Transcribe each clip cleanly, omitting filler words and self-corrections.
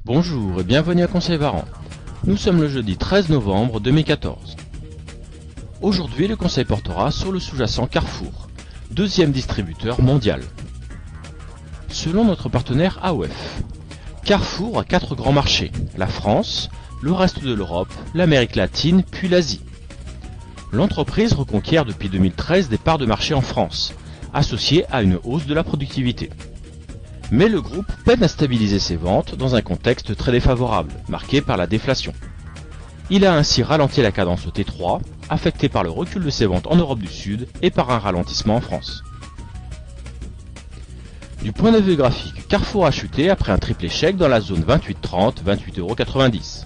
Bonjour et bienvenue à Conseil Varan. Nous sommes le jeudi 13 novembre 2014. Aujourd'hui, le conseil portera sur le sous-jacent Carrefour, deuxième distributeur mondial. Selon notre partenaire AOF, Carrefour a 4 grands marchés, la France, le reste de l'Europe, l'Amérique latine puis l'Asie. L'entreprise reconquiert depuis 2013 des parts de marché en France, associées à une hausse de la productivité. Mais le groupe peine à stabiliser ses ventes dans un contexte très défavorable, marqué par la déflation. Il a ainsi ralenti la cadence au T3, affecté par le recul de ses ventes en Europe du Sud et par un ralentissement en France. Du point de vue graphique, Carrefour a chuté après un triple échec dans la zone 28,30, 28,90 €.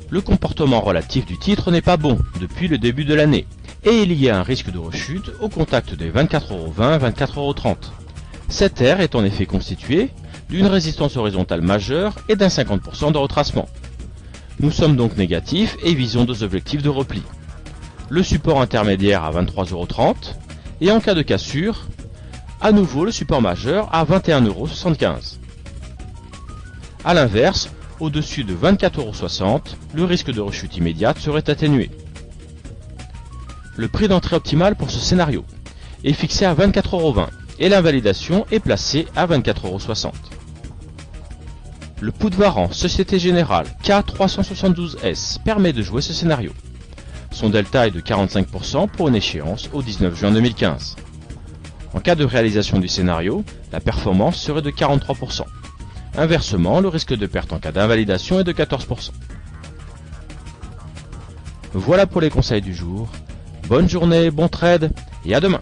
Le comportement relatif du titre n'est pas bon depuis le début de l'année, et il y a un risque de rechute au contact des 24,20 €, 24,30 €. Cette aire est en effet constituée d'une résistance horizontale majeure et d'un 50% de retracement. Nous sommes donc négatifs et visons 2 objectifs de repli. Le support intermédiaire à 23,30 € et en cas de cassure, à nouveau le support majeur à 21,75 €. A l'inverse, au-dessus de 24,60 €, le risque de rechute immédiate serait atténué. Le prix d'entrée optimal pour ce scénario est fixé à 24,20 € et l'invalidation est placée à 24,60 €. Le put Varan Société Générale K372S permet de jouer ce scénario. Son delta est de 45% pour une échéance au 19 juin 2015. En cas de réalisation du scénario, la performance serait de 43%. Inversement, le risque de perte en cas d'invalidation est de 14%. Voilà pour les conseils du jour. Bonne journée, bon trade et à demain.